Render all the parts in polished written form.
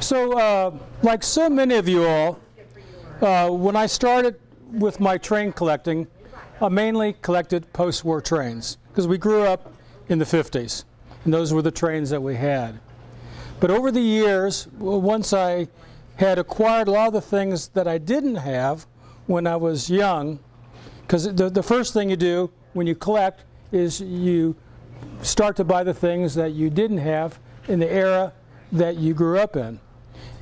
So, like so many of you all, when I started with my train collecting, I mainly collected post-war trains because we grew up in the 50s, and those were the trains that we had. But over the years, once I had acquired a lot of the things that I didn't have when I was young, because the first thing you do when you collect is you start to buy the things that you didn't have in the era that you grew up in.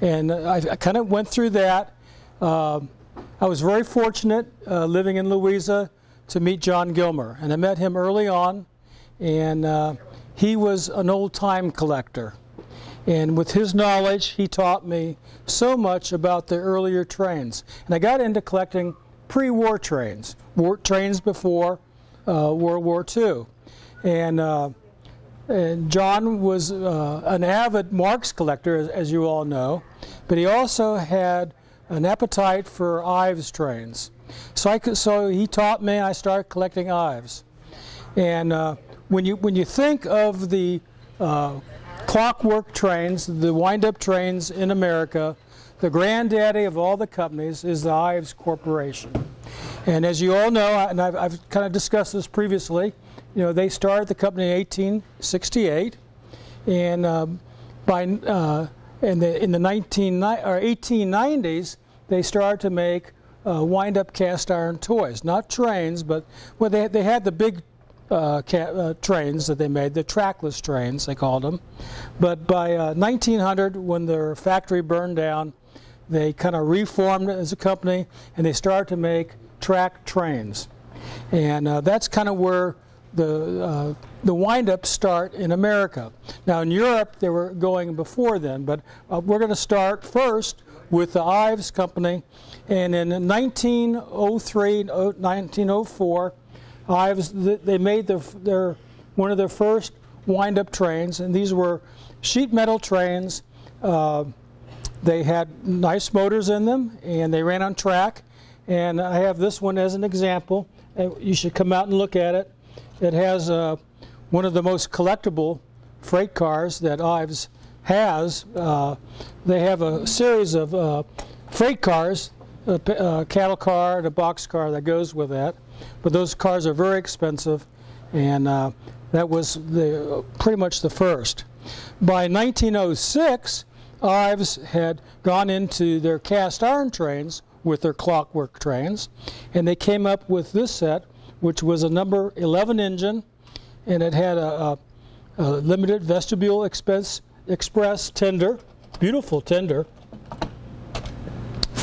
And I kind of went through that. I was very fortunate living in Louisa to meet John Gilmer, and I met him early on, and he was an old-time collector. And with his knowledge, he taught me so much about the earlier trains. And I got into collecting pre-war trains, trains before World War II. And John was an avid Marx collector, as you all know, but he also had an appetite for Ives trains. So he taught me, and I started collecting Ives. And when you think of the clockwork trains, the wind-up trains in America, the granddaddy of all the companies is the Ives Corporation. And as you all know, and I've kind of discussed this previously, you know, they started the company in 1868, and in the 1890s, they started to make wind-up cast iron toys, not trains, but well, they had the big trains that they made, the trackless trains, they called them. But by 1900, when their factory burned down, they kind of reformed as a company, and they started to make track trains. And that's kind of where the wind-ups start in America. Now in Europe, they were going before then, but we're going to start first with the Ives Company. And in 1903, 1904, Ives, they made one of their first wind-up trains, and these were sheet metal trains. They had nice motors in them, and they ran on track. And I have this one as an example. You should come out and look at it. It has one of the most collectible freight cars that Ives has. They have a series of freight cars, a cattle car and a box car that goes with that. But those cars are very expensive, and that was pretty much the first. By 1906, Ives had gone into their cast iron trains with their clockwork trains, and they came up with this set, which was a number 11 engine, and it had a limited vestibule express tender, beautiful tender,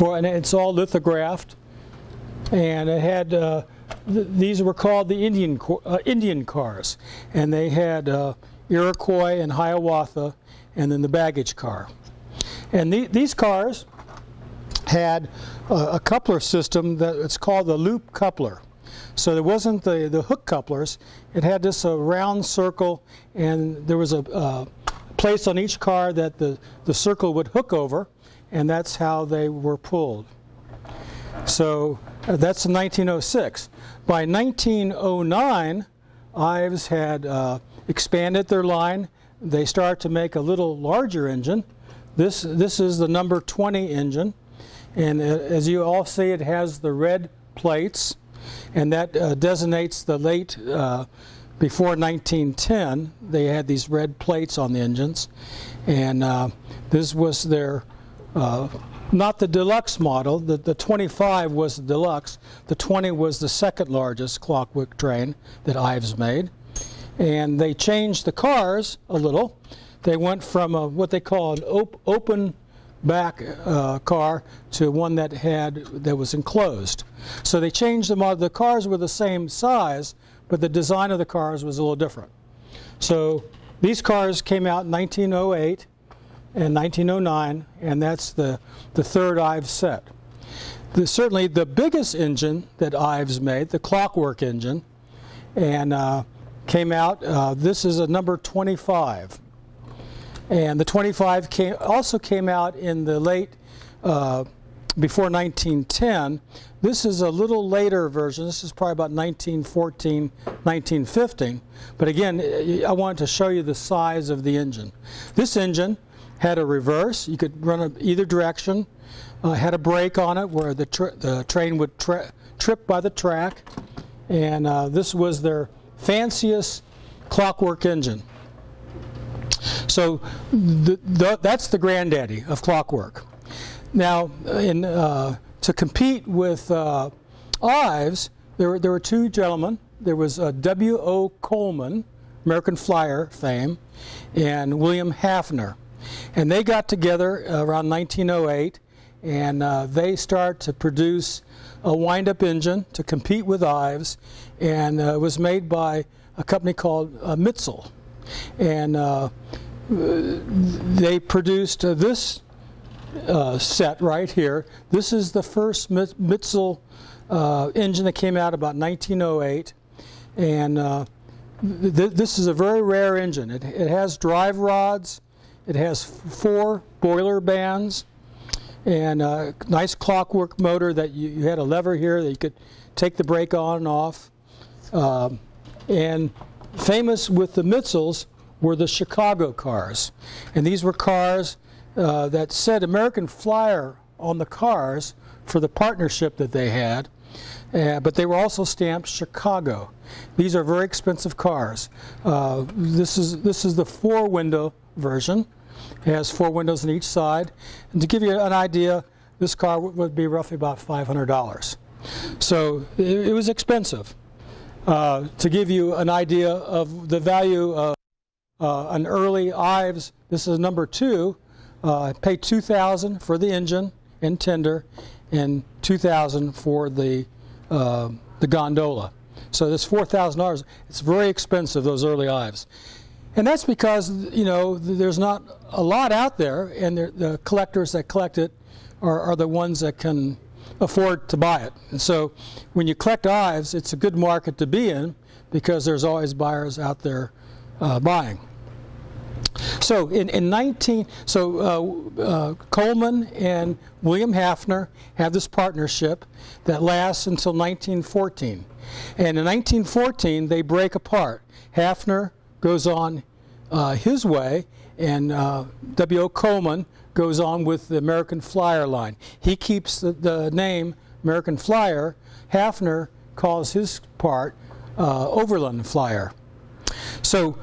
and it's all lithographed, and it had these were called the Indian cars, and they had Iroquois and Hiawatha, and then the baggage car. And these cars had a coupler system it's called the loop coupler. So there wasn't the hook couplers. It had this round circle, and there was a place on each car that the circle would hook over, and that's how they were pulled. So that's in 1906. By 1909, Ives had expanded their line. They started to make a little larger engine. This is the number 20 engine, and as you all see, it has the red plates, and that designates the late before 1910. They had these red plates on the engines, and this was their not the deluxe model. The 25 was the deluxe. The 20 was the second largest clockwork train that Ives made. And they changed the cars a little. They went from what they call an open back car to one that was enclosed. So they changed them all. The cars were the same size, but the design of the cars was a little different. So these cars came out in 1908 and 1909, and that's the third Ives set. Certainly the biggest engine that Ives made, the clockwork engine, and came out, this is a number 25. And the 25 also came out in the late, before 1910. This is a little later version. This is probably about 1914, 1915. But again, I wanted to show you the size of the engine. This engine had a reverse. You could run it either direction. Had a brake on it where the train would trip by the track. And this was their fanciest clockwork engine. So that's the granddaddy of clockwork. Now, to compete with Ives, there were two gentlemen. There was W.O. Coleman, American Flyer fame, and William Hafner. And they got together around 1908, and they start to produce a wind-up engine to compete with Ives, and it was made by a company called Mitzel. And they produced this set right here. This is the first Mitzel engine that came out about 1908, and this is a very rare engine. It has drive rods, it has 4 boiler bands, and a nice clockwork motor that you had a lever here that you could take the brake on and off. And famous with the Mitzels were the Chicago cars. And these were cars that said American Flyer on the cars for the partnership that they had, but they were also stamped Chicago. These are very expensive cars. This is the 4-window version. It has 4 windows on each side. And to give you an idea, this car would be roughly about $500. So it was expensive. To give you an idea of the value of an early Ives, this is number 2. Paid $2,000 for the engine and tender, and $2,000 for the gondola. So this $4,000. It's very expensive, those early Ives, and that's because there's not a lot out there, and the collectors that collect it are the ones that can afford to buy it. And so when you collect Ives, it's a good market to be in because there's always buyers out there buying. So Coleman and William Hafner have this partnership that lasts until 1914. And in 1914, they break apart. Hafner goes on his way, and W.O. Coleman goes on with the American Flyer line. He keeps the name American Flyer. Hafner calls his part Overland Flyer. So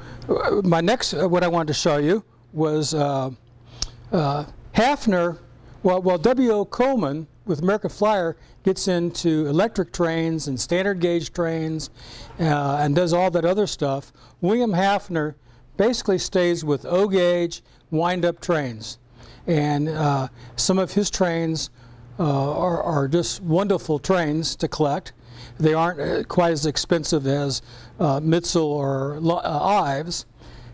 my next, what I wanted to show you was Hafner, while W.O. Coleman with American Flyer gets into electric trains and standard gauge trains and does all that other stuff, William Hafner basically stays with O-gauge wind-up trains. And some of his trains are just wonderful trains to collect. They aren't quite as expensive as Mitzel or Ives,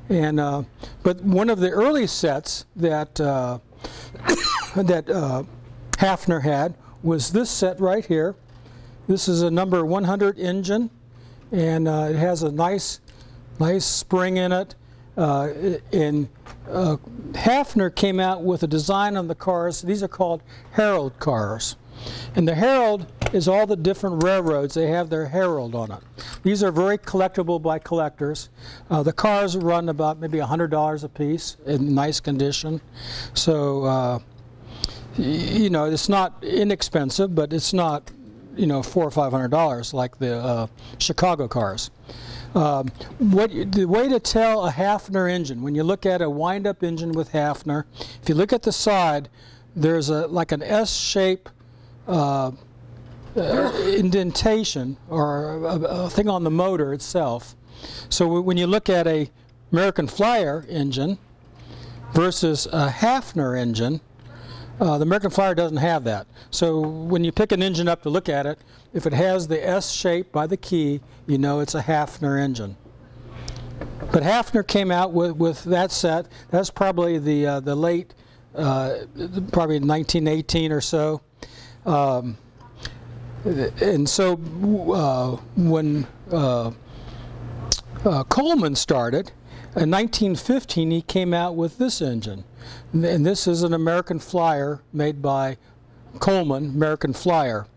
and but one of the early sets that that Hafner had was this set right here. This is a number 100 engine, and it has a nice spring in it. And Hafner came out with a design on the cars. These are called Herald cars. And the Herald is all the different railroads. They have their Herald on it. These are very collectible by collectors. The cars run about maybe $100 a piece in nice condition. So, it's not inexpensive, but it's not, $400 or $500 like the Chicago cars. The way to tell a Hafner engine, when you look at a wind-up engine with Hafner, if you look at the side, there's like an S-shape indentation or a thing on the motor itself. So when you look at a American Flyer engine versus a Hafner engine, the American Flyer doesn't have that. So when you pick an engine up to look at it, if it has the S shape by the key, you know it's a Hafner engine. But Hafner came out with that set. That's probably the late, probably 1918 or so. And so when Coleman started, in 1915 he came out with this engine. And this is an American Flyer made by Coleman, American Flyer.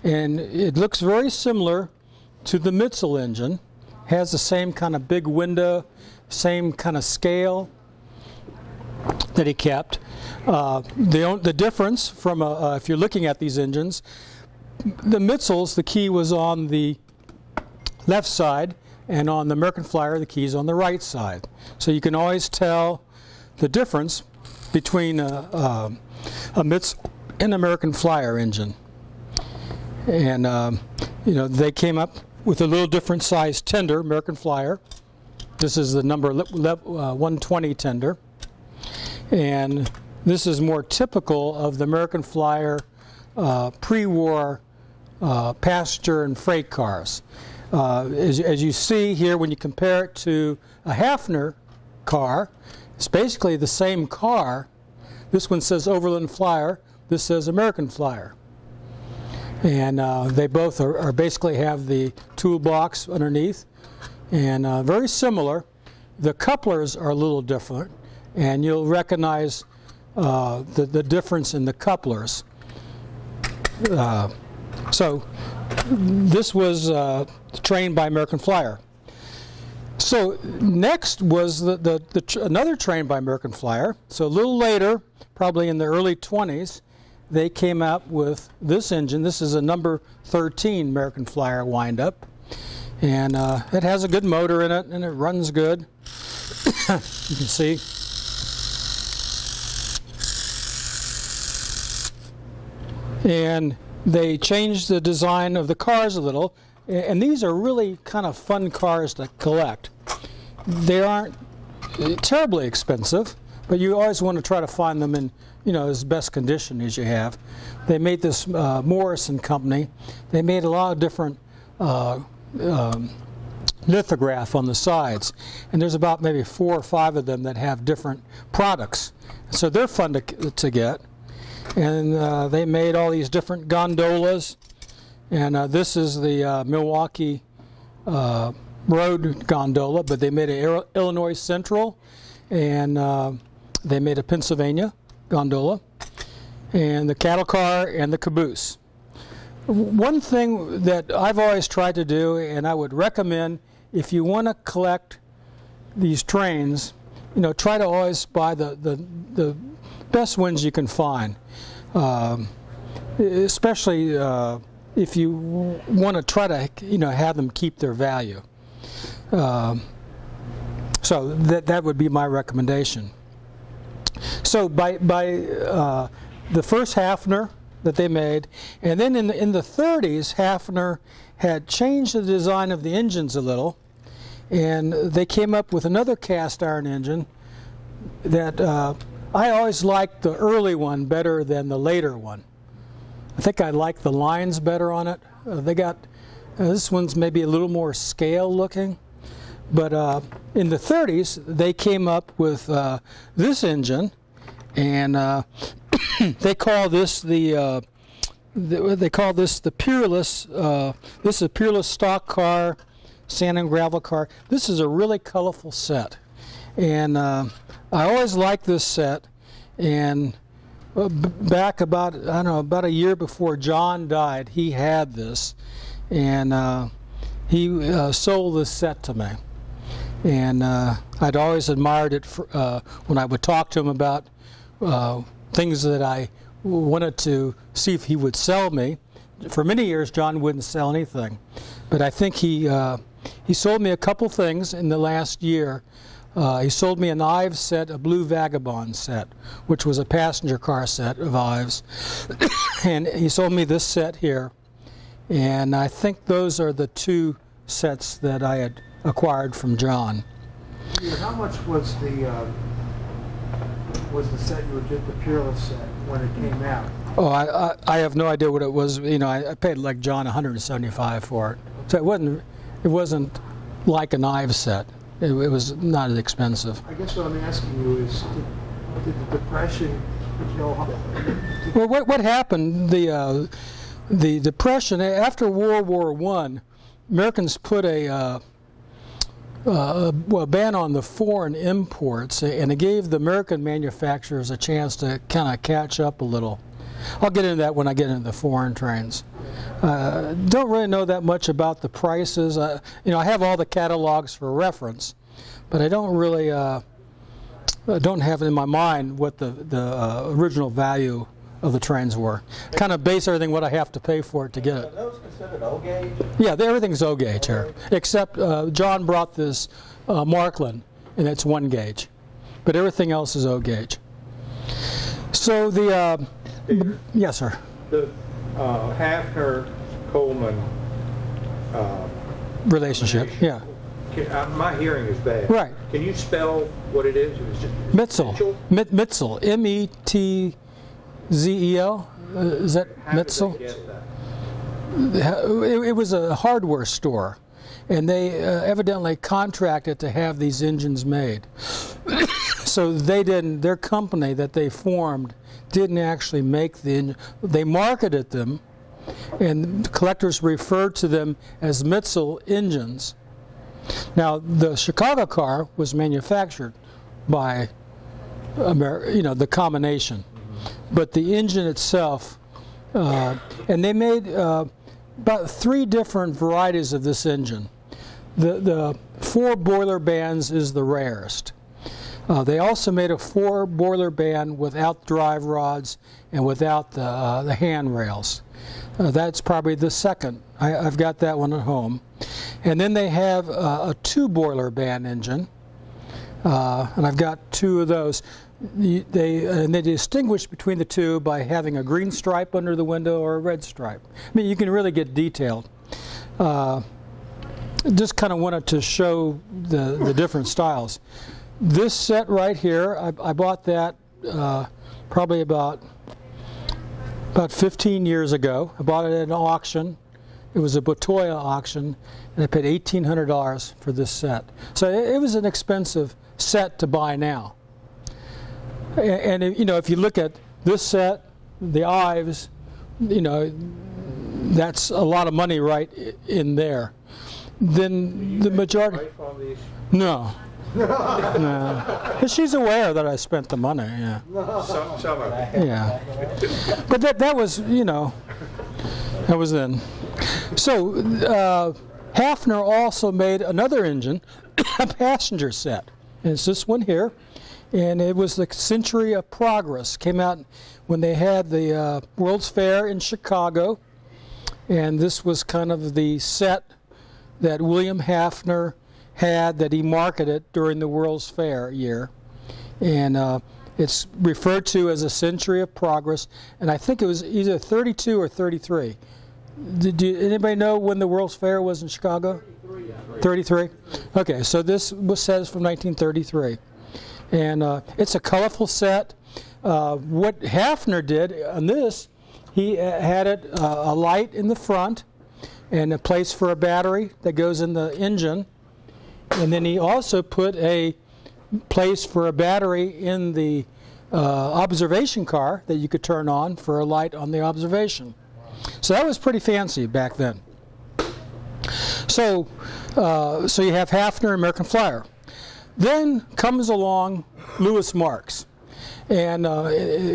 And it looks very similar to the Mitzel engine. Has the same kind of big window, same kind of scale. that he kept. The difference from if you're looking at these engines, the Mitzels, the key was on the left side, and on the American Flyer, the key is on the right side. So you can always tell the difference between a Mitzel and American Flyer engine. And you know, they came up with a little different size tender, American Flyer. This is the number 120 tender. And this is more typical of the American Flyer pre-war passenger and freight cars. As you see here, when you compare it to a Hafner car, it's basically the same car. This one says Overland Flyer, this says American Flyer. And they both are basically have the toolbox underneath, and very similar. The couplers are a little different, and you'll recognize the difference in the couplers. So this was trained by American Flyer. So next was another train by American Flyer. So a little later, probably in the early 20s, they came out with this engine. This is a number 13 American Flyer wind-up. And it has a good motor in it, and it runs good. You can see. And they changed the design of the cars a little. And these are really kind of fun cars to collect. They aren't terribly expensive, but you always want to try to find them in, you know, as best condition as you have. They made this Morrison company. They made a lot of different lithograph on the sides, and there's about maybe 4 or 5 of them that have different products. So they're fun to get. And they made all these different gondolas. And this is the Milwaukee Road gondola, but they made an Illinois Central, and they made a Pennsylvania gondola, and the cattle car and the caboose. One thing that I've always tried to do, and I would recommend if you want to collect these trains, you know, try to always buy the best ones you can find, especially if you want to try to, you know, have them keep their value. So that would be my recommendation. So by the first Hafner that they made, and then in the 30s, Hafner had changed the design of the engines a little, and they came up with another cast iron engine that I always liked the early one better than the later one. I think I like the lines better on it. They got this one's maybe a little more scale looking, but in the 30s they came up with this engine, and they call this the Peerless. This is a Peerless stock car, sand and gravel car. This is a really colorful set, and I always liked this set. And back about, I don't know, about a year before John died, he had this, and he sold this set to me. And I'd always admired it when I would talk to him about things that I wanted to see if he would sell me. For many years, John wouldn't sell anything, but I think he sold me a couple things in the last year. He sold me an Ives set, a Blue Vagabond set, which was a passenger car set of Ives. And he sold me this set here. And I think those are the 2 sets that I had acquired from John. How much was the set you would get, the Peerless set, when it came out? Oh, I have no idea what it was. You know, I paid like John $175 for it. So it wasn't like an Ives set. It was not as expensive. I guess what I'm asking you is, did the Depression, you know... Well, what happened, the Depression, after World War I, Americans put a ban on the foreign imports, and it gave the American manufacturers a chance to kind of catch up a little. I'll get into that when I get into the foreign trains. Don't really know that much about the prices. You know, I have all the catalogs for reference, but I don't really don't have in my mind what the original value of the trains were. Kind of base everything what I have to pay for it to get it. Are those considered O gauge? Yeah, everything's O gauge here, except John brought this Markland, and it's 1 gauge, but everything else is O gauge. So the yes, sir. The Hafner-Coleman Relationship, yeah. My hearing is bad. Right. Can you spell what it is? It was just Mitzel. Mitzel. M-E-T-Z-E-L. Is that Mitzel? It was a hardware store, and they evidently contracted to have these engines made. So they didn't. Their company that they formed didn't actually make the engine. They marketed them, and collectors referred to them as Mitzel engines. Now, the Chicago car was manufactured by the combination, but the engine itself, and they made about 3 different varieties of this engine. The 4 boiler bands is the rarest. They also made a 4 boiler band without drive rods and without the handrails. That's probably the second. I've got that one at home. And then they have a 2 boiler band engine, and I've got 2 of those. They distinguish between the 2 by having a green stripe under the window or a red stripe. I mean, you can really get detailed. Just kind of wanted to show the different styles. This set right here, I bought that probably about 15 years ago. I bought it at an auction. It was a Batoya auction, and I paid $1,800 for this set. So it was an expensive set to buy now. And if you look at this set, the Ives, that's a lot of money right in there. Then the majority. No. No. She's aware that I spent the money. Yeah. Some of it. Yeah. But that was that was then. So Hafner also made another engine, a passenger set. And it's this one here. And it was the Century of Progress. Came out when they had the World's Fair in Chicago. And this was kind of the set that William Hafner had that he marketed during the World's Fair year. And it's referred to as a Century of Progress. And I think it was either 32 or 33. Did anybody know when the World's Fair was in Chicago? 33. Okay, so this says from 1933. And it's a colorful set. What Hafner did on this, he had it a light in the front and a place for a battery that goes in the engine. And then he also put a place for a battery in the observation car that you could turn on for a light on the observation. So that was pretty fancy back then. So you have Hafner, American Flyer. Then comes along Louis Marks, and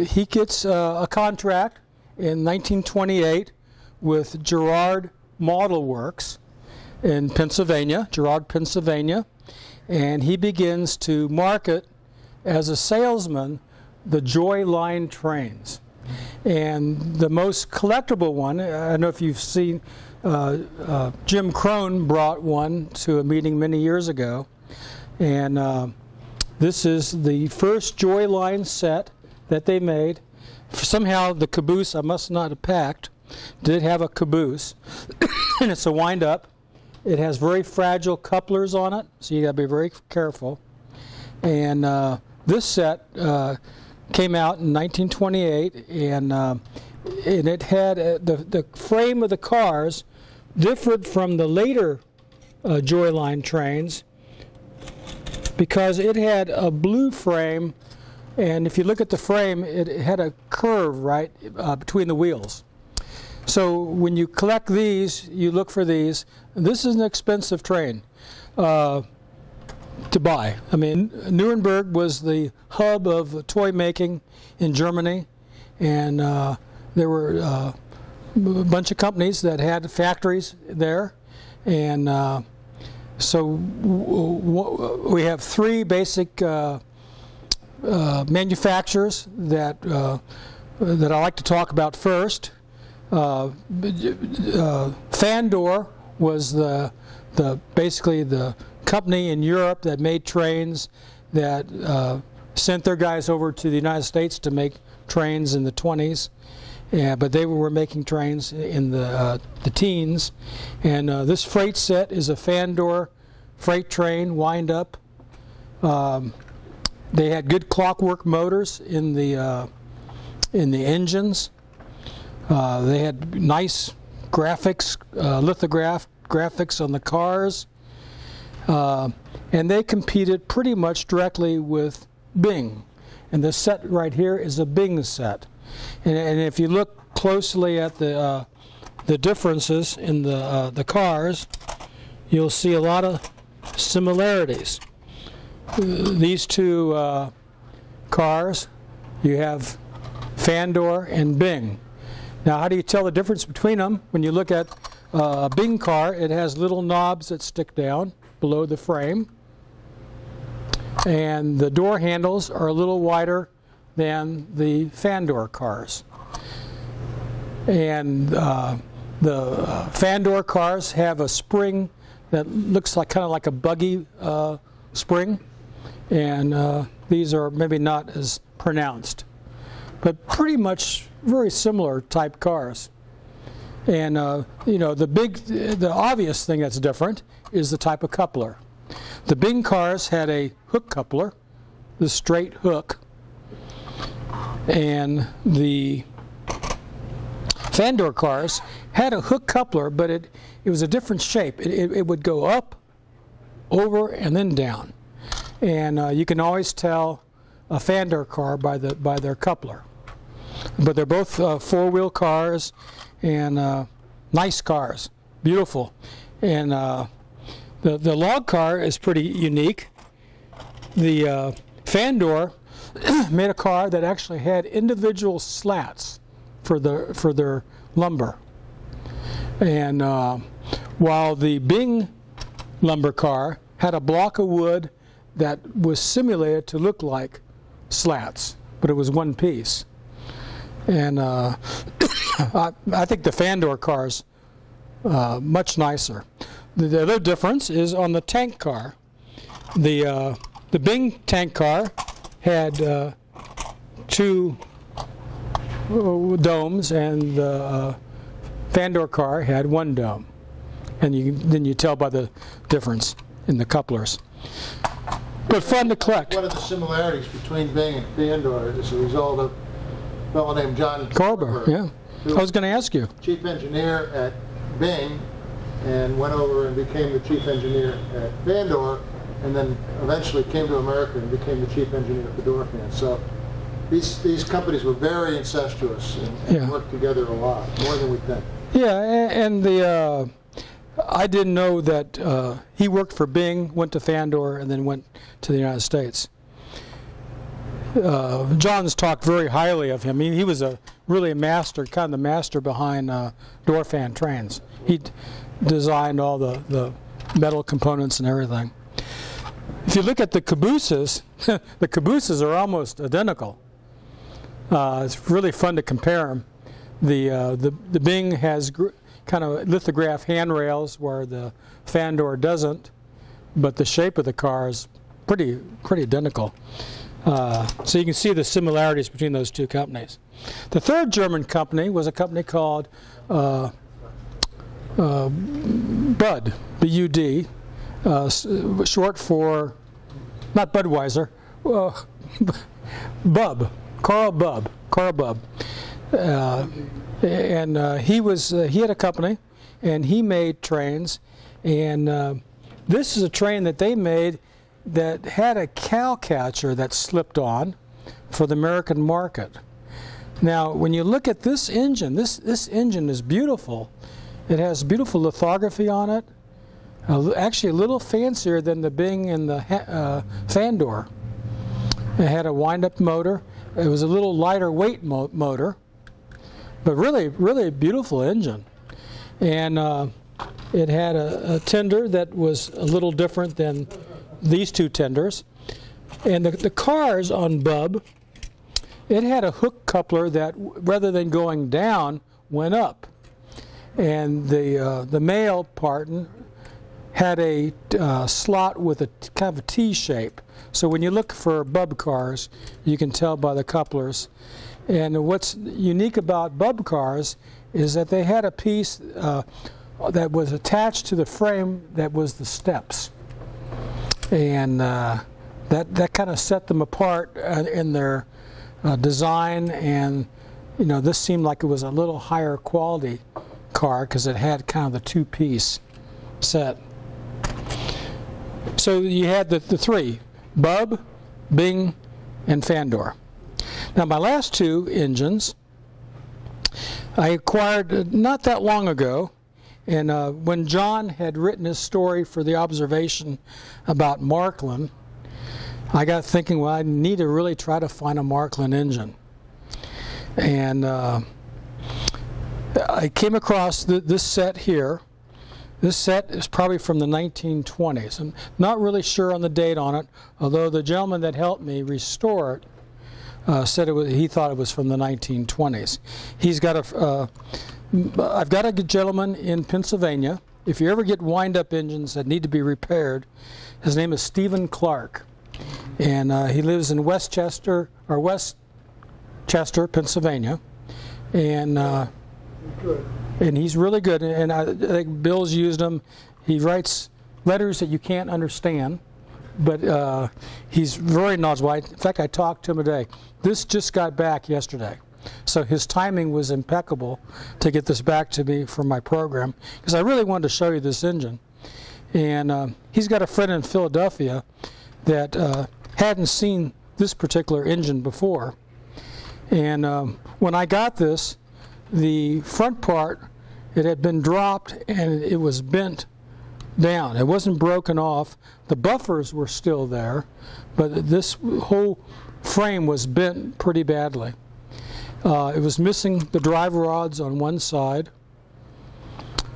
he gets a contract in 1928 with Girard Model Works in Pennsylvania, Girard, Pennsylvania, and he begins to market as a salesman the Joy Line trains. And the most collectible one, I don't know if you've seen, Jim Crone brought one to a meeting many years ago. And this is the first Joy Line set that they made. Somehow the caboose, I must not have packed, did have a caboose. And it's a wind-up. It has very fragile couplers on it, so you got to be very careful. And this set came out in 1928, and it had the frame of the cars differed from the later Joy Line trains because it had a blue frame, and if you look at the frame, it had a curve right between the wheels. So when you collect these, you look for these. This is an expensive train to buy. I mean, Nuremberg was the hub of toy making in Germany, and there were a bunch of companies that had factories there, and so we have 3 basic manufacturers that that I like to talk about first. Fandor was basically the company in Europe that made trains that sent their guys over to the United States to make trains in the 20s. Yeah, but they were making trains in the teens. And this freight set is a Fandor freight train, wind-up. They had good clockwork motors in the engines. They had nice graphics, lithograph graphics on the cars. And they competed pretty much directly with Bing. And this set right here is a Bing set. And if you look closely at the differences in the cars, you'll see a lot of similarities. These two cars, you have Fandor and Bing. Now, how do you tell the difference between them? When you look at a Bing car, it has little knobs that stick down below the frame, and the door handles are a little wider than the Fandor cars. And the Fandor cars have a spring that looks like kind of like a buggy spring, and these are maybe not as pronounced, but pretty much very similar type cars. And you know, the obvious thing that's different is the type of coupler. The Bing cars had a hook coupler, the straight hook, and the Fandor cars had a hook coupler, but it was a different shape. It would go up, over, and then down. And you can always tell a Fandor car by their coupler. But they're both four-wheel cars, and nice cars, beautiful. And the log car is pretty unique. The Fandor made a car that actually had individual slats for their lumber. And while the Bing lumber car had a block of wood that was simulated to look like slats, but it was one piece. And I think the Fandor car's much nicer. The other difference is on the tank car. The Bing tank car had two domes, and the Fandor car had one dome. And then you tell by the difference in the couplers. But fun to collect. One of the similarities between Bing and Fandor is a result of a fellow named John Carver, yeah. I was going to ask you. Chief engineer at Bing, and went over and became the chief engineer at Fandor, and then eventually came to America and became the chief engineer for Dorfman. So these companies were very incestuous and worked together a lot, more than we think. Yeah, and I didn't know that he worked for Bing, went to Fandor, and then went to the United States. John's talked very highly of him. He was really a master, kind of the master behind Dorfman trains. He designed all the metal components and everything. If you look at the cabooses, the cabooses are almost identical. It's really fun to compare them. The Bing has kind of lithograph handrails where the Fandor doesn't, but the shape of the car is pretty identical. So you can see the similarities between those two companies. The third German company was a company called Bud, B-U-D, short for, not Budweiser, Bub, Carl Bub. And he had a company, and he made trains, and this is a train that they made that had a cow catcher that slipped on for the American market. Now, when you look at this engine, this engine is beautiful. It has beautiful lithography on it, actually a little fancier than the Bing and the Fandor. It had a wind-up motor. It was a little lighter weight motor, but really beautiful engine. And it had a tender that was a little different than these two tenders. And the cars on Bub, it had a hook coupler that, rather than going down, went up. And the male part had a slot with a kind of a T shape. So when you look for Bub cars, you can tell by the couplers. And what's unique about Bub cars is that they had a piece that was attached to the frame that was the steps. And that kind of set them apart in their design. And you know, this seemed like it was a little higher quality car because it had kind of the two-piece set. So you had the three: Bub, Bing, and Fandor. Now my last two engines I acquired not that long ago, and when John had written his story for the observation about Markland, I got thinking, well, I need to really try to find a Markland engine. And I came across this set here. This set is probably from the 1920s. I'm not really sure on the date on it, although the gentleman that helped me restore it said he thought it was from the 1920s. He's got I've got a gentleman in Pennsylvania. If you ever get wind-up engines that need to be repaired, his name is Stephen Clark, and he lives in Westchester, Pennsylvania, and he's really good. And I think Bill's used him. He writes letters that you can't understand, but he's very knowledgeable. In fact, I talked to him today. This just got back yesterday. So his timing was impeccable to get this back to me for my program, because I really wanted to show you this engine. And he's got a friend in Philadelphia that hadn't seen this particular engine before. And when I got this, the front part, it had been dropped and it was bent down. It wasn't broken off. The buffers were still there, but this whole frame was bent pretty badly. It was missing the drive rods on one side,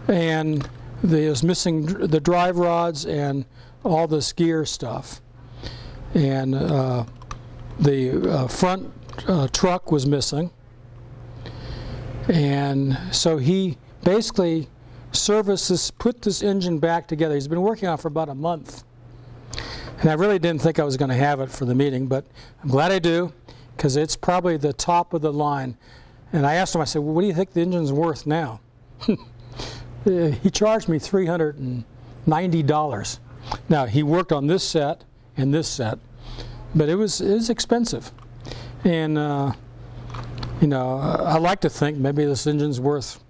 and it was missing the drive rods and all this gear stuff. And the front truck was missing. And so he basically put this engine back together. He's been working on it for about a month. And I really didn't think I was going to have it for the meeting, but I'm glad I do, because it's probably the top of the line. And I asked him, I said, well, what do you think the engine's worth now? He charged me $390. Now, he worked on this set and this set, but it was expensive. And, you know, I like to think maybe this engine's worth,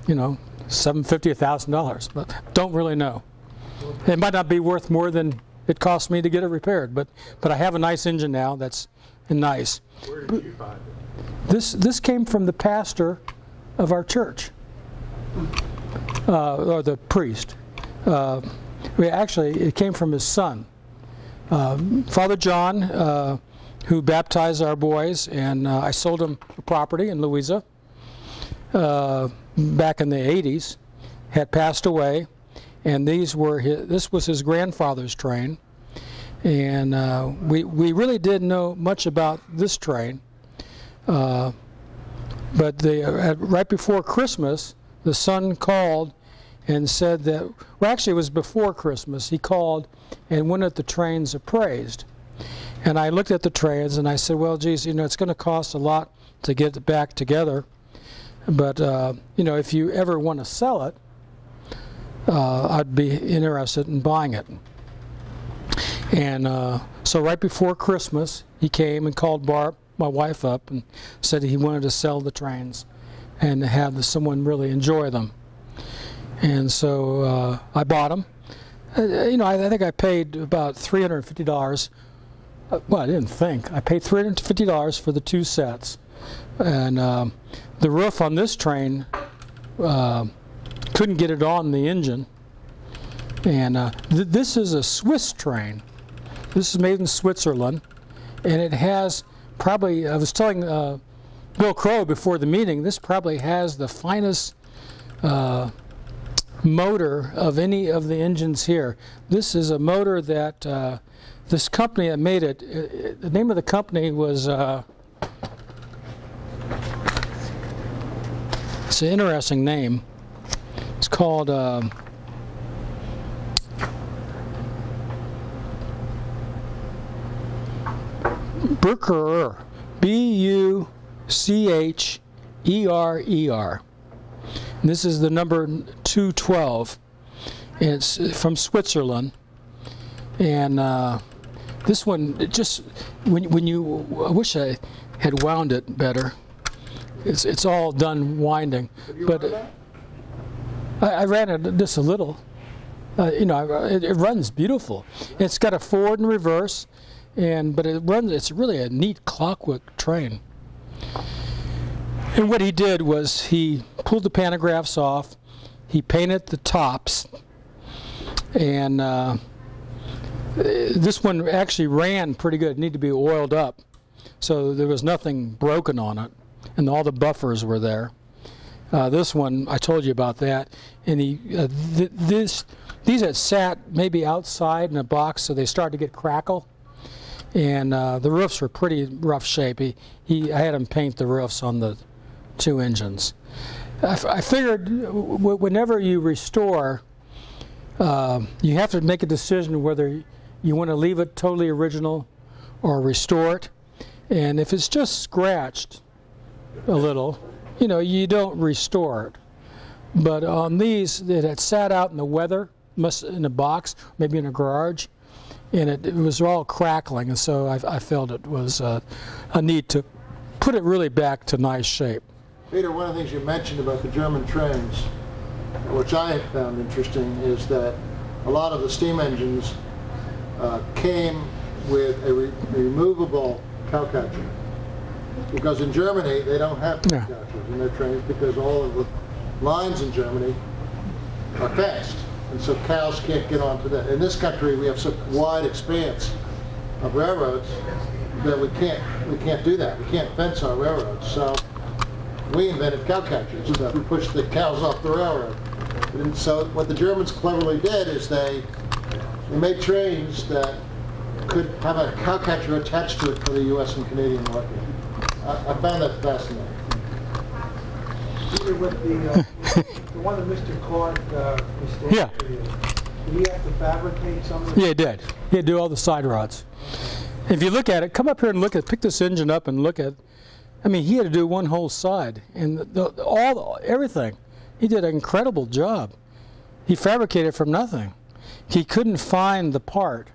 you know, $750, $1,000, but don't really know. It might not be worth more than it cost me to get it repaired, but I have a nice engine now that's nice. Where did you find it? This came from the pastor of our church, or the priest. Actually, it came from his son, Father John, who baptized our boys, and I sold him a property in Louisa back in the 80s. Had passed away, and this was his grandfather's train. And we really didn't know much about this train, but right before Christmas, the son called and said that, well, actually it was before Christmas, he called and wanted the trains appraised. And I looked at the trains and I said, well, geez, you know, it's going to cost a lot to get it back together, but you know, if you ever want to sell it, I'd be interested in buying it. And so right before Christmas, he came and called Barb, my wife, up and said he wanted to sell the trains and have someone really enjoy them. And so I bought them. You know, I think I paid about $350. Well, I didn't think. I paid $350 for the two sets. And the roof on this train, couldn't get it on the engine. And this is a Swiss train. This is made in Switzerland, and it has probably, I was telling Bill Crow before the meeting, this probably has the finest motor of any of the engines here. This is a motor that this company that made it, the name of the company was, it's an interesting name. It's called Bucherer, Bucherer. And this is the number 212. And it's from Switzerland. And this one, it just when you, I wish I had wound it better. It's all done winding. But I ran it just a little. You know, it runs beautiful. It's got a forward and reverse. But it runs. It's really a neat clockwork train. And what he did was he pulled the pantographs off, he painted the tops, and this one actually ran pretty good. It needed to be oiled up, so there was nothing broken on it, and all the buffers were there. This one, I told you about that, and these had sat maybe outside in a box, so they started to get crackle. And the roofs were pretty rough shape. I had him paint the roofs on the two engines. I figured whenever you restore, you have to make a decision whether you want to leave it totally original or restore it. And if it's just scratched a little, you know, you don't restore it. But on these, it had sat out in the weather, in a box, maybe in a garage, and it was all crackling, and so I felt it was a need to put it really back to nice shape. Peter, one of the things you mentioned about the German trains, which I found interesting, is that a lot of the steam engines came with a removable cowcatcher. Because in Germany, they don't have cowcatchers in their trains because all of the lines in Germany are fast. And so cows can't get onto that. In this country, we have such wide expanse of railroads that we can't do that. We can't fence our railroads. So we invented cowcatchers. So we pushed the cows off the railroad. And so what the Germans cleverly did is they made trains that could have a cowcatcher attached to it for the U.S. and Canadian market. I found that fascinating. With the one that Mr. Clark Yeah. did he have to fabricate something? Yeah, he did. He had to do all the side rods. If you look at it, come up here and pick this engine up and look at, I mean, he had to do one whole side and everything. He did an incredible job. He fabricated from nothing. He couldn't find the part.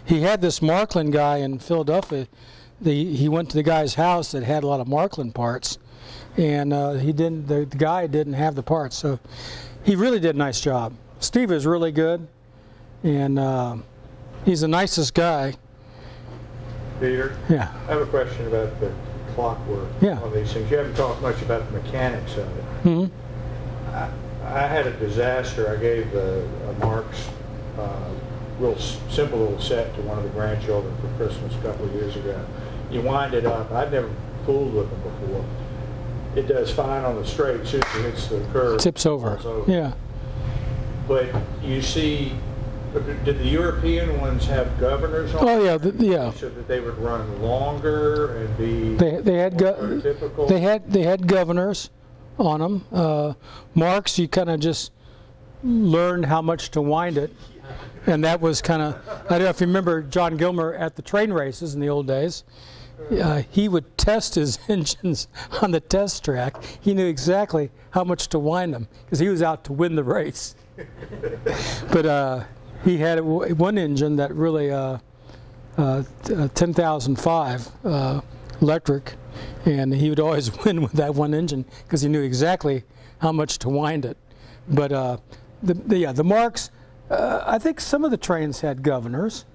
He had this Markland guy in Philadelphia. He went to the guy's house that had a lot of Markland parts, and the guy didn't have the parts, so he really did a nice job. Steve is really good, and he's the nicest guy. Peter? Yeah. I have a question about the clockwork on these things. You haven't talked much about the mechanics of it. Mm-hmm. I had a disaster. I gave a Mark's real simple little set to one of the grandchildren for Christmas a couple of years ago. You wind it up. I'd never fooled with them before. It does fine on the straight. As soon as it hits the curve, Tips over. Yeah. But you see, did the European ones have governors on Oh yeah, them so that they would run longer and be they had prototypical? they had governors on them. Marks, you kind of just learned how much to wind it, and that was kind of, I don't know if you remember John Gilmer at the train races in the old days. He would test his engines on the test track. He knew exactly how much to wind them because he was out to win the race. But he had one engine that really 10,005 electric, and he would always win with that one engine because he knew exactly how much to wind it. But the Marks, I think some of the trains had governors.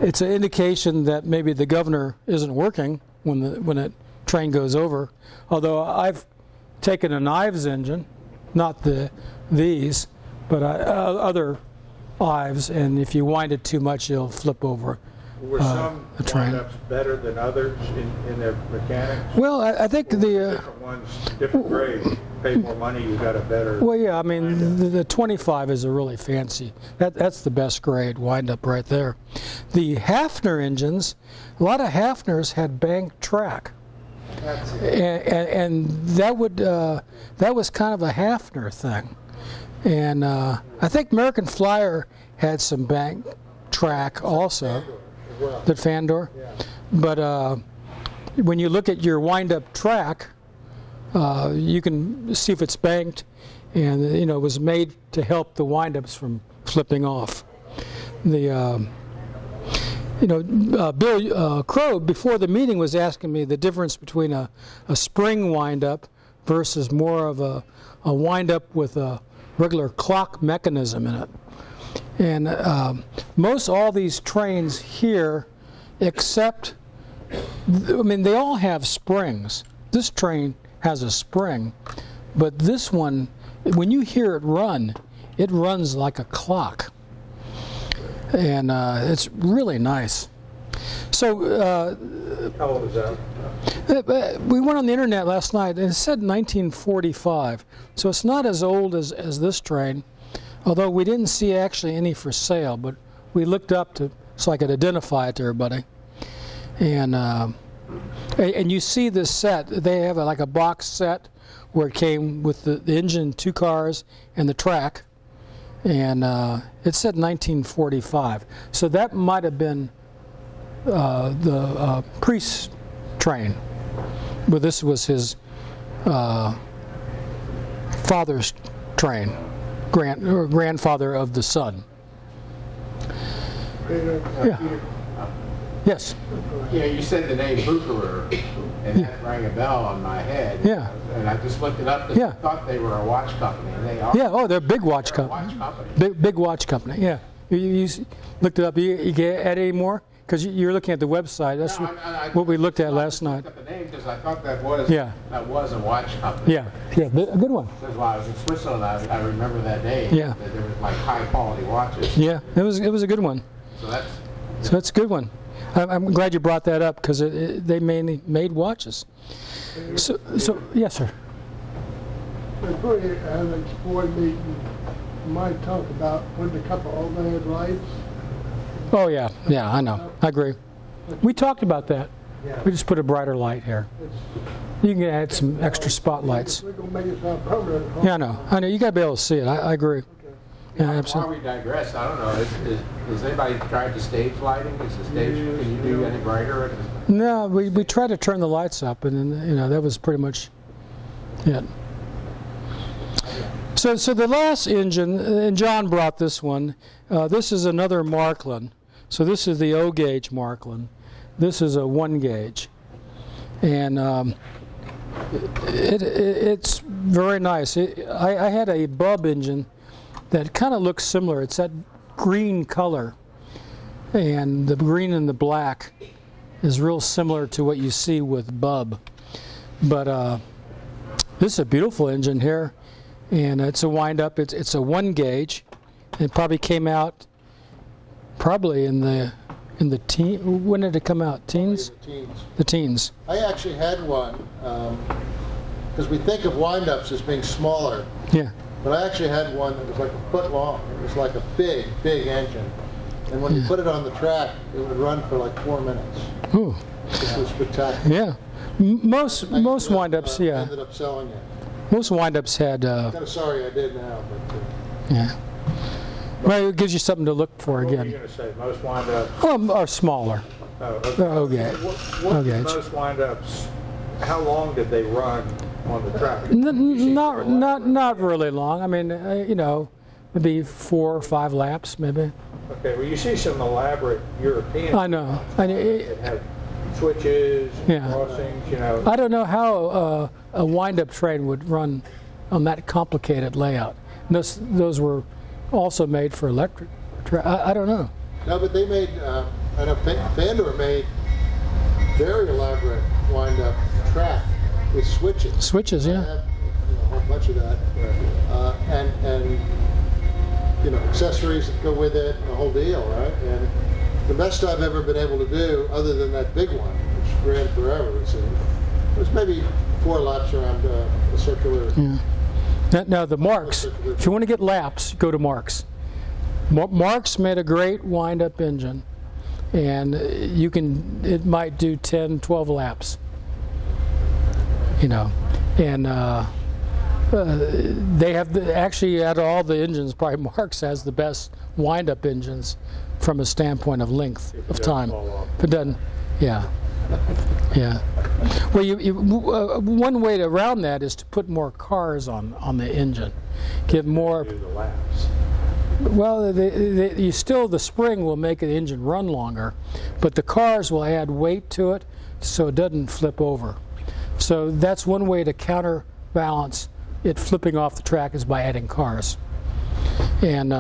It's an indication that maybe the governor isn't working when a train goes over. Although I've taken a Ives engine, not these, but other Ives, and if you wind it too much, you'll flip over. Were some the train. windups better than others in their mechanics? Well, I think the different ones, different grades. pay more money, you got a better. Well, yeah, I mean, the 25 is a really fancy. That's the best grade wind-up right there. The Hafner engines, a lot of Hafners had banked track, and that was kind of a Hafner thing. And I think American Flyer had some bank track also. Did Fandor? Yeah. But when you look at your wind-up track, you can see if it's banked, and it was made to help the wind-ups from flipping off. The Bill Crow before the meeting was asking me the difference between a spring wind-up versus more of a wind-up with a regular clock mechanism in it. And most all these trains here, except, I mean, they all have springs. This train has a spring, but this one, when you hear it runs like a clock. And it's really nice. So How old is that? we went on the internet last night, and it said 1945. So it's not as old as this train, although we didn't see actually any for sale, but we looked up so I could identify it to everybody. And you see this set. They have like a box set where it came with the engine, 2 cars, and the track. And it said 1945. So that might have been the priest's train. But this was his father's train, grandfather of the son. Yeah. Yes. You said the name Bucherer, and that rang a bell on my head. Yeah. And I just looked it up and Yeah. thought they were a watch company. And they are. Yeah. Oh, they're a big watch They're a company. watch company. Big watch company. Yeah. You looked it up. You get add any more? Because you're looking at the website. That's No, what we looked at I last just night. looked up the name because I thought that was a watch company. Yeah. Yeah. A good one. Because while I was in Switzerland, I remember that name. Yeah. That there was like high quality watches. Yeah. It was a good one. So that's a good one. I'm glad you brought that up because they mainly made watches. So yes, sir. Before you have a board meeting, you might talk about putting a couple overhead lights. Oh yeah, I know. I agree. We talked about that. We just put a brighter light here. You can add some extra spotlights. We're going to make it sound permanent. Yeah, I know. You got to be able to see it. I agree. Yeah, While absolutely. we digress, I don't know. Has anybody tried the stage lighting? Is the stage? Can you do any brighter? No, we tried to turn the lights up, and then that was pretty much it. So the last engine, and John brought this one. This is another Markland. So this is the O gauge Markland. This is a 1 gauge, and it's very nice. I had a Bub engine that kind of looks similar. It's that green color, and the green and the black is real similar to what you see with Bub. But this is a beautiful engine here, and it's a wind-up. It's a 1 gauge. It probably came out in the teen. When did it come out? Teens? The teens. I actually had one, because we think of wind-ups as being smaller. Yeah. But I actually had one that was like a foot long. It was like a big engine. And when you put it on the track, it would run for like 4 minutes. Ooh. It was spectacular. Yeah. Most wind-ups, yeah. Ended up selling it. Most wind-ups had. Kind of sorry I did now, but. Yeah. Well, it gives you something to look for What were you again. going to say? Most wind-ups? Are smaller. Oh, okay. They're O gauge. What most wind-ups? How long did they run on the track? Not really long. I mean, maybe 4 or 5 laps, maybe. Okay. Well, you see some elaborate European. I know. that have switches, Yeah. crossings. I don't know how a wind-up train would run on that complicated layout. Those were also made for electric. I don't know. No, but they made, I know Fandor made very elaborate wind-up track with switches. Switches, I yeah. have a whole bunch of that. And accessories that go with it, the whole deal, right? And the best I've ever been able to do, other than that big one, which ran forever, it seemed, was maybe 4 laps around the circular. Yeah. Now the Marks, if you want to get laps, go to Marks. Marks made a great wind-up engine, and it might do 10, 12 laps. You know, and they have actually, out of all the engines, probably Marks has the best wind-up engines from a standpoint of length of time. If it doesn't, yeah. Yeah. Well, one way around that is to put more cars on the engine, give more. Do the laps. Well, the spring will make the engine run longer, but the cars will add weight to it, so it doesn't flip over. So that's one way to counterbalance it flipping off the track, is by adding cars. And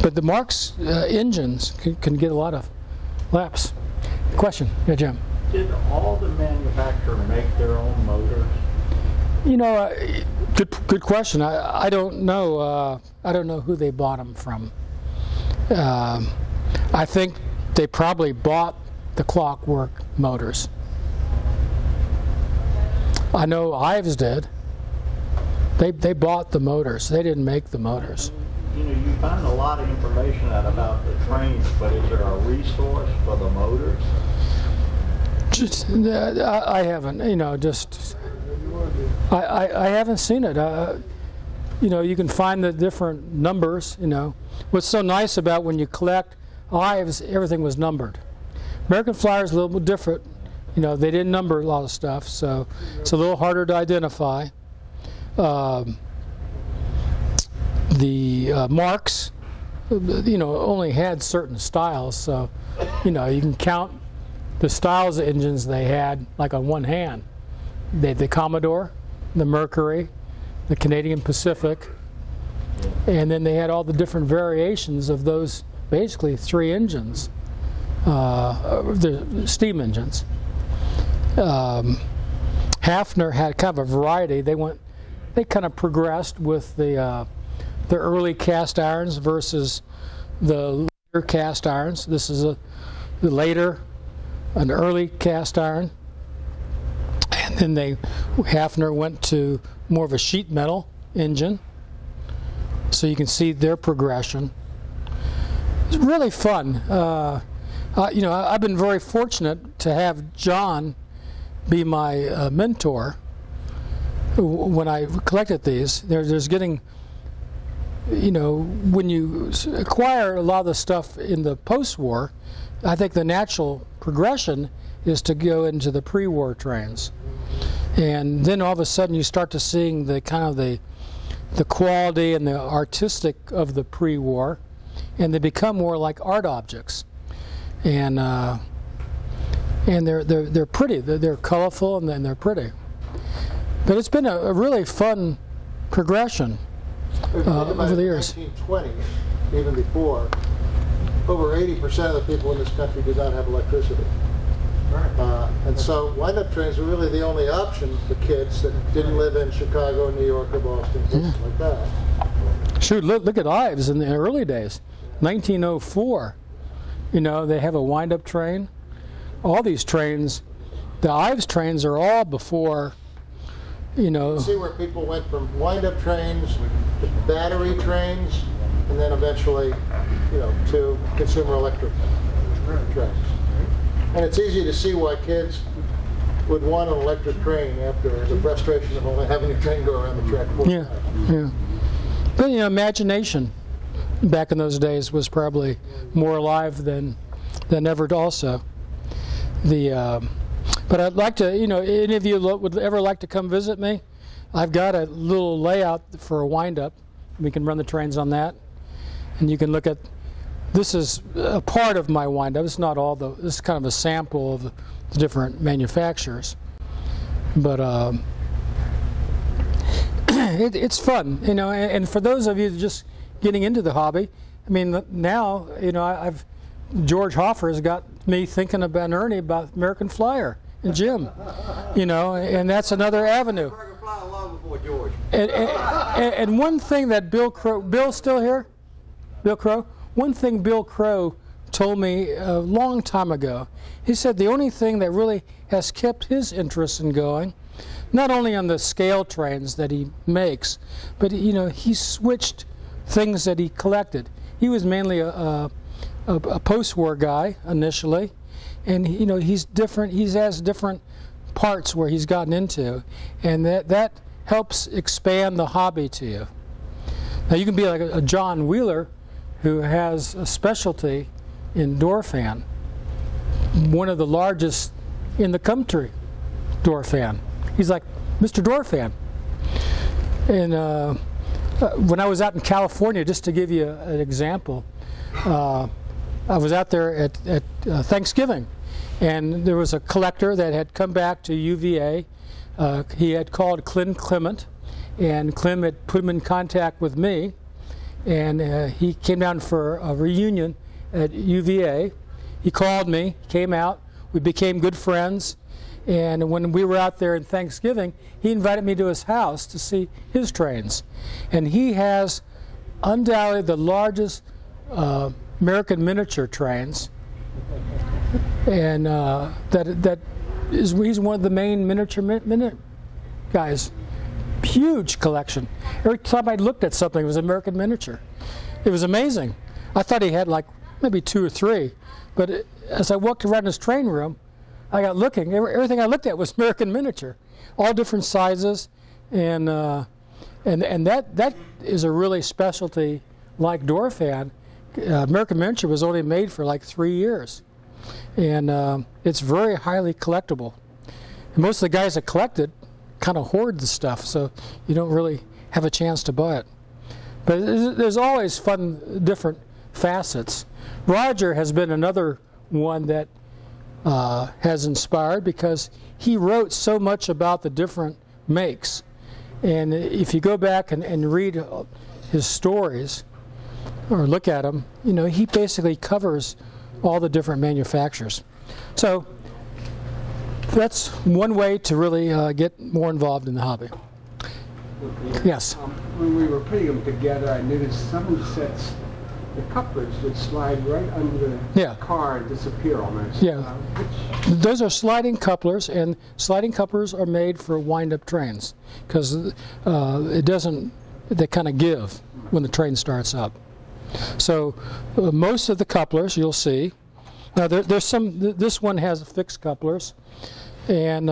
but the Marks engines can get a lot of laps. Question? Yeah, Jim. Did all the manufacturers make their own motors? You know, good question. I don't know. I don't know who they bought them from. I think they probably bought the Clockwork motors. I know Ives did. They bought the motors. They didn't make the motors. You know, you find a lot of information out about the trains, but is there a resource for the motors? Just, I haven't, you know, just, I haven't seen it. You know, you can find the different numbers, you know. What's so nice about when you collect Ives, everything was numbered. American Flyer is a little bit different. You know, they didn't number a lot of stuff, so it's a little harder to identify. The Marks, you know, only had certain styles, so, you know, you can count the styles of engines they had like on one hand. They had the Commodore, the Mercury, the Canadian Pacific, and then they had all the different variations of those, basically 3 engines, the steam engines. Hafner had kind of a variety. They kind of progressed with the early cast irons versus the later cast irons. This is an early cast iron, and then Hafner went to more of a sheet metal engine, so you can see their progression. It's really fun. You know, I've been very fortunate to have John be my mentor when I collected these. There's getting, you know, when you acquire a lot of the stuff in the post-war, I think the natural progression is to go into the pre-war trains, and then all of a sudden you start to seeing the kind of the quality and the artistic of the pre-war, and they become more like art objects, and they're pretty. They're colorful and they're pretty. But it's been a really fun progression over the years. 1920, even before, over 80% of the people in this country did not have electricity. And so wind-up trains were really the only option for kids that didn't live in Chicago, New York, or Boston, places like that. Shoot, look at Ives in the early days. 1904, you know, they have a wind-up train. All these trains, the Ives trains are all before, you know. You see where people went from wind-up trains to battery trains, and then eventually, you know, to consumer electric trains. And it's easy to see why kids would want an electric train after the frustration of only having a train go around the track 4 times. Yeah. But, you know, imagination back in those days was probably more alive than ever also. But I'd like to, you know, any of you would ever like to come visit me? I've got a little layout for a wind-up. We can run the trains on that. And you can look at, this is a part of my wind-up. It's not all this is kind of a sample of the different manufacturers. But it's fun, you know, and for those of you just getting into the hobby, I mean, now, you know, George Hoffer's got me thinking about Ernie about American Flyer and Jim, you know, and that's another avenue. And one thing that Bill's still here? Bill Crow? One thing Bill Crow told me a long time ago, he said the only thing that really has kept his interest in going not only on the scale trains that he makes, but he switched things that he collected. He was mainly a post-war guy initially, and he's different. He has different parts where he's gotten into, and that helps expand the hobby to you. Now you can be like a John Wheeler, who has a specialty in door fan, one of the largest in the country door fan. He's like Mr. Door Fan. And when I was out in California, just to give you an example, I was out there at Thanksgiving, and there was a collector that had come back to UVA. He had called Clem Clement, and Clem had put him in contact with me, and he came down for a reunion at UVA. He called me, came out, we became good friends, and when we were out there in Thanksgiving, he invited me to his house to see his trains. And he has undoubtedly the largest American miniature trains, and he's one of the main miniature guys. Huge collection. Every time I looked at something, it was American miniature. It was amazing. I thought he had like maybe 2 or 3, but as I walked around his train room, I got looking. Everything I looked at was American miniature, all different sizes, and that is a really specialty like door fan. American miniature was only made for like 3 years, and it's very highly collectible. And most of the guys that collect it kind of hoard the stuff, so you don't really have a chance to buy it. But there's always fun, different facets. Roger has been another one that has inspired, because he wrote so much about the different makes. And if you go back and read his stories or look at them, he basically covers all the different manufacturers. So that's one way to really get more involved in the hobby. Yes? When we were putting them together, I noticed some of the sets, the couplers would slide right under the car and disappear almost. Yeah. Those are sliding couplers, and sliding couplers are made for wind-up trains, because they kind of give when the train starts up. So most of the couplers you'll see, there's some, this one has fixed couplers, and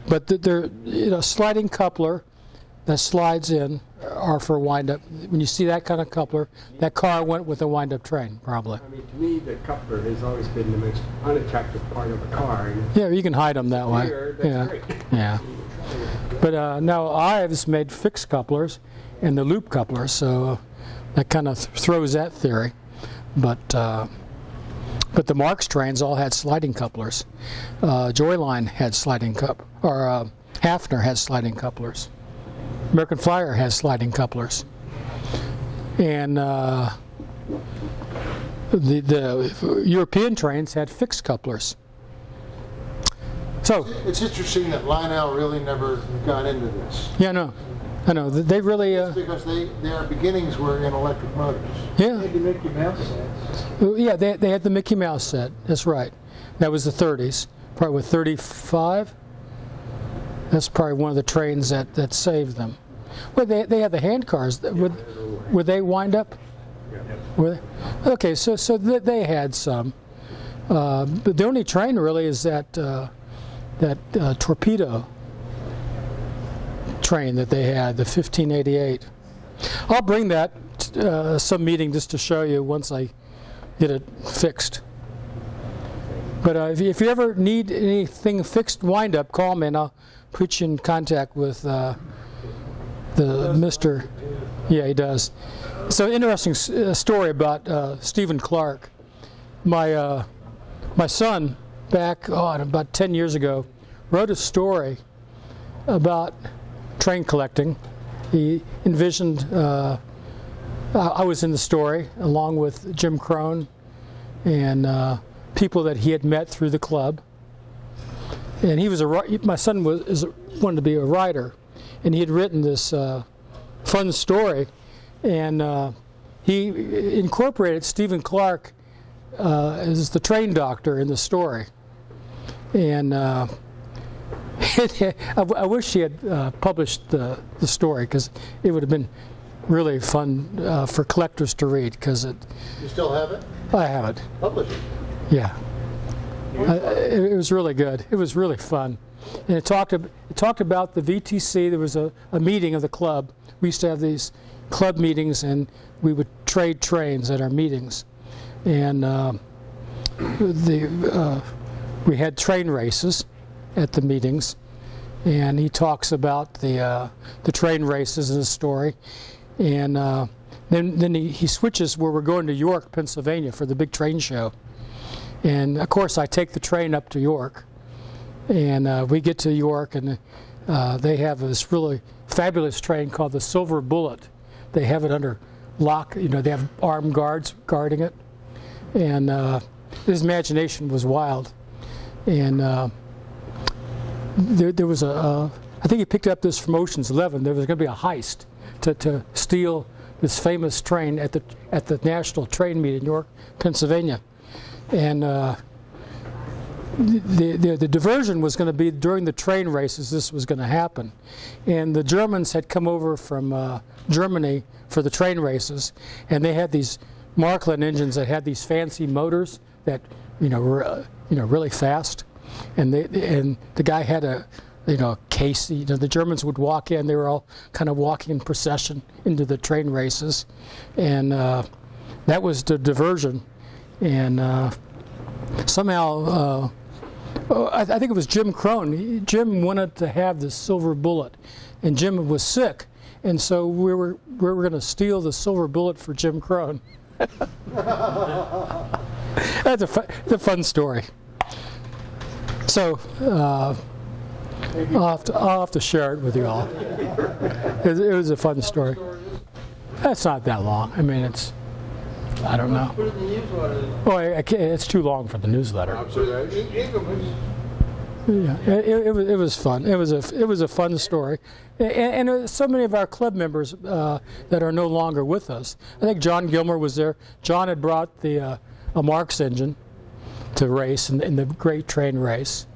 but they're sliding coupler that slides in are for wind-up. When you see that kind of coupler, that car went with a wind-up train, probably. I mean, to me, the coupler has always been the most unattractive part of a car. And yeah, you can hide them that way. That's great. Yeah. But now Ives made fixed couplers and the loop couplers, so that kind of throws that theory. But the Marx trains all had sliding couplers. Joyline had sliding Hafner had sliding couplers. American Flyer has sliding couplers, and the European trains had fixed couplers. So it's interesting that Lionel really never got into this. Yeah, I know. They really. It's because their beginnings were in electric motors. Yeah. They had the Mickey Mouse sets. Yeah, they had the Mickey Mouse set. That's right. That was the 30s, probably with 35. That's probably one of the trains that saved them. Well, they had the hand cars. Would they wind up? Were they? Okay, so they had some. But the only train really is that torpedo train that they had, the 1588. I'll bring that some meeting just to show you once I get it fixed. But if you ever need anything fixed wind up, call me and I'll put you in contact with the Mr. Yeah, he does. So interesting story about Stephen Clark. My son back about 10 years ago wrote a story about train collecting. He envisioned I was in the story along with Jim Crone and people that he had met through the club. And he was my son wanted to be a writer, and he had written this fun story, and he incorporated Stephen Clark as the train doctor in the story. And I wish she had published the story, because it would have been really fun for collectors to read. Because You still have it? I have it. Publish it. Yeah. It was really good. It was really fun. And it talked about the VTC. There was a meeting of the club. We used to have these club meetings, and we would trade trains at our meetings. And we had train races at the meetings. And he talks about the train races in the story. And then he switches where we're going to York, Pennsylvania for the big train show. And of course I take the train up to York. And we get to York, and they have this really fabulous train called the Silver Bullet. They have it under lock, they have armed guards guarding it. And his imagination was wild. And there was I think he picked up this from Ocean's 11. There was going to be a heist to steal this famous train at the National Train Meet in York, Pennsylvania. And the diversion was going to be during the train races. This was going to happen. And the Germans had come over from Germany for the train races, and they had these Marklin engines that had these fancy motors that were really fast. And the guy had a case. The Germans would walk in. They were all kind of walking in procession into the train races, and that was the diversion. And somehow, I think it was Jim Crone. Jim wanted to have the Silver Bullet, and Jim was sick, and so we were going to steal the Silver Bullet for Jim Crone. That's a fun story. So I'll have to share it with you all. It was a fun story. That's not that long. I mean, I don't know. Put it in the newsletter. Oh, it's too long for the newsletter. Yeah, it was fun. It was a fun story, and so many of our club members that are no longer with us. I think John Gilmer was there. John had brought a Marx engine to race in the Great Train Race,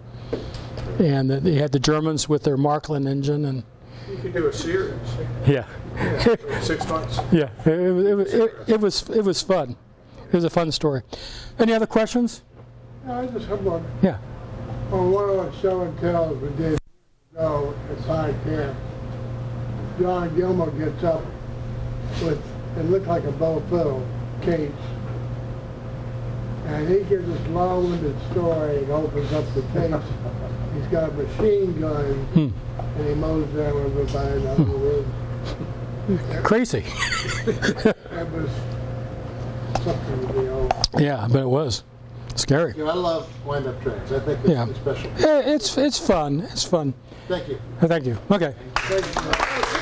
and they had the Germans with their Marklin engine. And You could do a series. yeah, 6 months. yeah, it was fun. It was a fun story. Any other questions? I just have one. Yeah. On one of the show and tells we did at Side Camp, John Gilmore gets up with, it looked like a bow fiddle case, and he gives this long-winded story and opens up the case. He's got a machine gun, and he mows down everybody down the road. Crazy. That was something to be on. Yeah, but it was scary. I love wind-up trains. I think it's special. It's fun. It's fun. Thank you. Thank you. Okay. Thank you.